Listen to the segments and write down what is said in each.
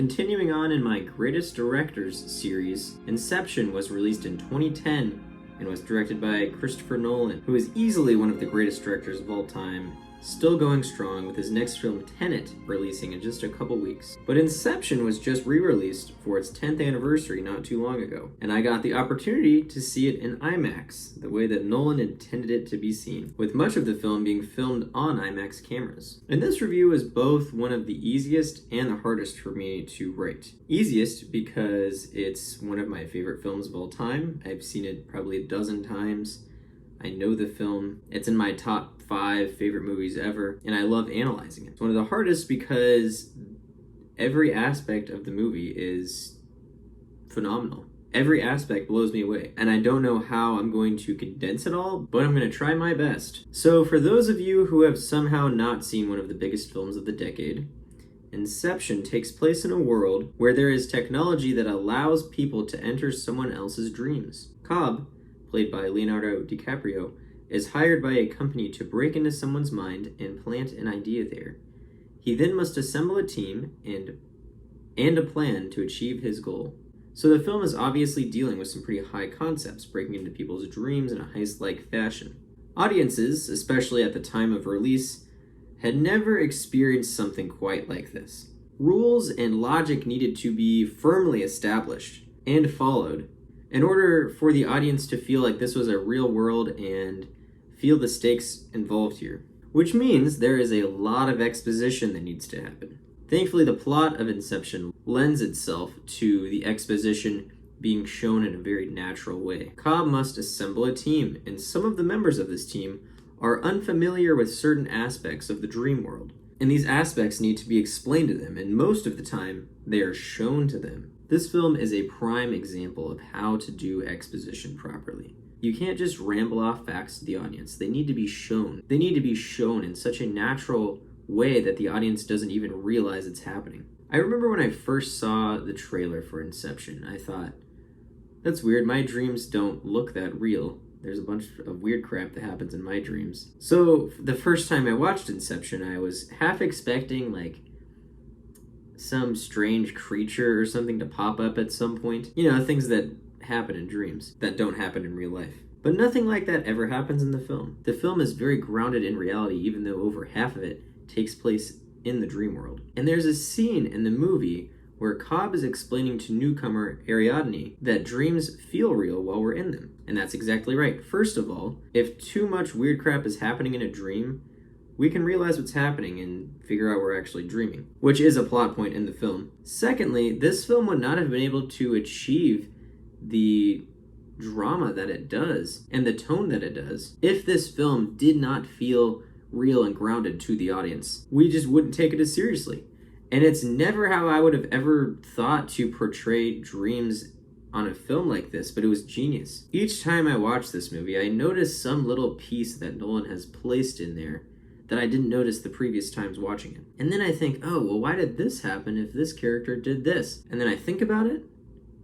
Continuing on in my Greatest Directors series, Inception was released in 2010 and was directed by Christopher Nolan, who is easily one of the greatest directors of all time, still going strong with his next film Tenet releasing in just a couple weeks. But Inception was just re-released for its 10th anniversary not too long ago, and I got the opportunity to see it in IMAX, the way that Nolan intended it to be seen, with much of the film being filmed on IMAX cameras. And this review is both one of the easiest and the hardest for me to write. Easiest because it's one of my favorite films of all time. I've seen it probably a dozen times. I know the film. It's in my top 5 favorite movies ever, and I love analyzing it. It's one of the hardest because every aspect of the movie is phenomenal. Every aspect blows me away, and I don't know how I'm going to condense it all, but I'm going to try my best. So for those of you who have somehow not seen one of the biggest films of the decade, Inception takes place in a world where there is technology that allows people to enter someone else's dreams. Cobb, played by Leonardo DiCaprio, is hired by a company to break into someone's mind and plant an idea there. He then must assemble a team and a plan to achieve his goal. So the film is obviously dealing with some pretty high concepts, breaking into people's dreams in a heist-like fashion. Audiences, especially at the time of release, had never experienced something quite like this. Rules and logic needed to be firmly established and followed in order for the audience to feel like this was a real world and feel the stakes involved here. Which means there is a lot of exposition that needs to happen. Thankfully, the plot of Inception lends itself to the exposition being shown in a very natural way. Cobb must assemble a team, and some of the members of this team are unfamiliar with certain aspects of the dream world. And these aspects need to be explained to them, and most of the time, they are shown to them. This film is a prime example of how to do exposition properly. You can't just ramble off facts to the audience. They need to be shown. They need to be shown in such a natural way that the audience doesn't even realize it's happening. I remember when I first saw the trailer for Inception, I thought, that's weird, my dreams don't look that real. There's a bunch of weird crap that happens in my dreams. So the first time I watched Inception, I was half expecting like some strange creature or something to pop up at some point. You know, things that happen in dreams that don't happen in real life. But nothing like that ever happens in the film. The film is very grounded in reality, even though over half of it takes place in the dream world. And there's a scene in the movie where Cobb is explaining to newcomer Ariadne that dreams feel real while we're in them. And that's exactly right. First of all, if too much weird crap is happening in a dream, we can realize what's happening and figure out we're actually dreaming, which is a plot point in the film. Secondly, this film would not have been able to achieve the drama that it does and the tone that it does if this film did not feel real and grounded to the audience. We just wouldn't take it as seriously. And it's never how I would have ever thought to portray dreams on a film like this, but it was genius. Each time I watch this movie, I notice some little piece that Nolan has placed in there that I didn't notice the previous times watching it. And then I think, oh, well, why did this happen if this character did this? And then I think about it,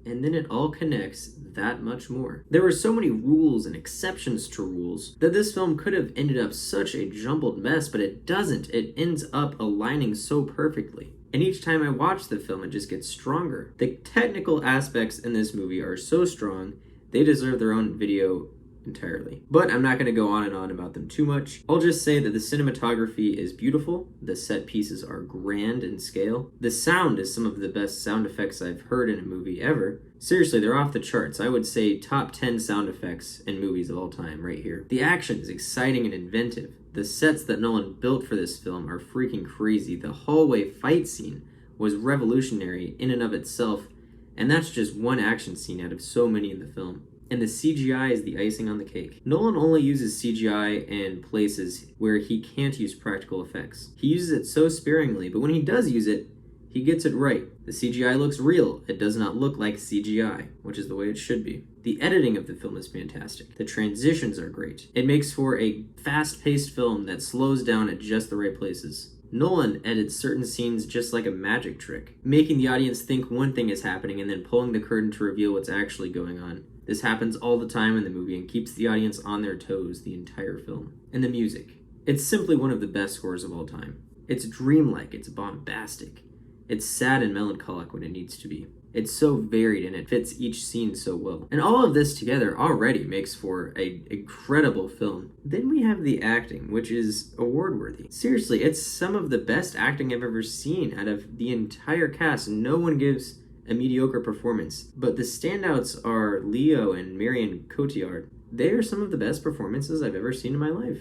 and then it all connects that much more. There were so many rules and exceptions to rules that this film could have ended up such a jumbled mess, but it doesn't. It ends up aligning so perfectly. And each time I watch the film, it just gets stronger. The technical aspects in this movie are so strong, they deserve their own video entirely. But I'm not going to go on and on about them too much. I'll just say that the cinematography is beautiful, the set pieces are grand in scale, the sound is some of the best sound effects I've heard in a movie ever. Seriously, they're off the charts. I would say top 10 sound effects in movies of all time right here. The action is exciting and inventive. The sets that Nolan built for this film are freaking crazy. The hallway fight scene was revolutionary in and of itself, and that's just one action scene out of so many in the film. And the CGI is the icing on the cake. Nolan only uses CGI in places where he can't use practical effects. He uses it so sparingly, but when he does use it, he gets it right. The CGI looks real. It does not look like CGI, which is the way it should be. The editing of the film is fantastic. The transitions are great. It makes for a fast-paced film that slows down at just the right places. Nolan edits certain scenes just like a magic trick, making the audience think one thing is happening and then pulling the curtain to reveal what's actually going on. This happens all the time in the movie and keeps the audience on their toes the entire film. And the music. It's simply one of the best scores of all time. It's dreamlike, it's bombastic. It's sad and melancholic when it needs to be. It's so varied and it fits each scene so well. And all of this together already makes for an incredible film. Then we have the acting, which is award-worthy. Seriously, it's some of the best acting I've ever seen out of the entire cast. No one gives a mediocre performance. But the standouts are Leo and Marion Cotillard. They are some of the best performances I've ever seen in my life.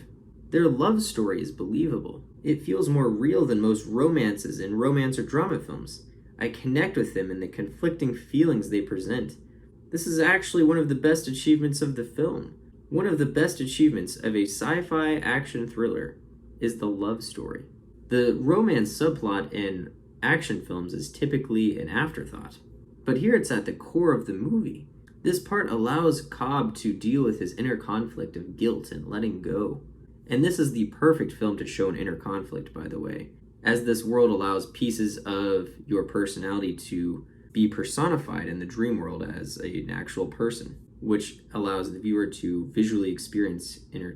Their love story is believable. It feels more real than most romances in romance or drama films. I connect with them and the conflicting feelings they present. This is actually one of the best achievements of the film. One of the best achievements of a sci-fi action thriller is the love story. The romance subplot in action films is typically an afterthought, but here it's at the core of the movie. This part allows Cobb to deal with his inner conflict of guilt and letting go. And this is the perfect film to show an inner conflict, by the way, as this world allows pieces of your personality to be personified in the dream world as an actual person, which allows the viewer to visually experience inner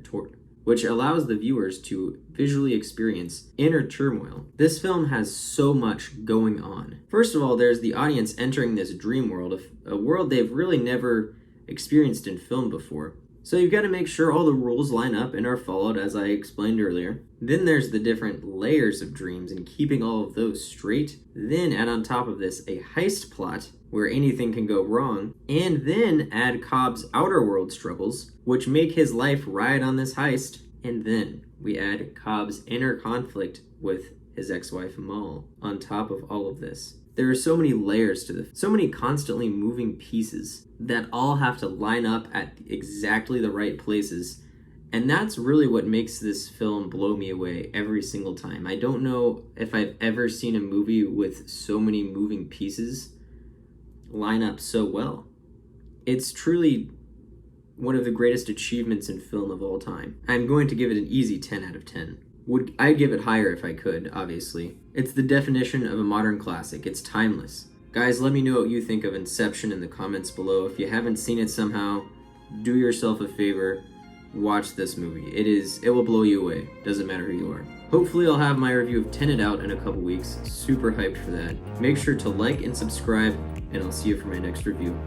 turmoil. This film has so much going on. First of all, there's the audience entering this dream world, a world they've really never experienced in film before. So you've got to make sure all the rules line up and are followed, as I explained earlier. Then there's the different layers of dreams and keeping all of those straight. Then add on top of this a heist plot where anything can go wrong. And then add Cobb's outer world struggles, which make his life ride on this heist. And then we add Cobb's inner conflict with his ex-wife Mal on top of all of this. There are so many layers to this, so many constantly moving pieces that all have to line up at exactly the right places. And that's really what makes this film blow me away every single time. I don't know if I've ever seen a movie with so many moving pieces line up so well. It's truly one of the greatest achievements in film of all time. I'm going to give it an easy 10 out of 10. I'd give it higher if I could, obviously. It's the definition of a modern classic. It's timeless. Guys, let me know what you think of Inception in the comments below. If you haven't seen it somehow, do yourself a favor, watch this movie. It will blow you away. Doesn't matter who you are. Hopefully I'll have my review of Tenet out in a couple weeks. Super hyped for that. Make sure to like and subscribe, and I'll see you for my next review.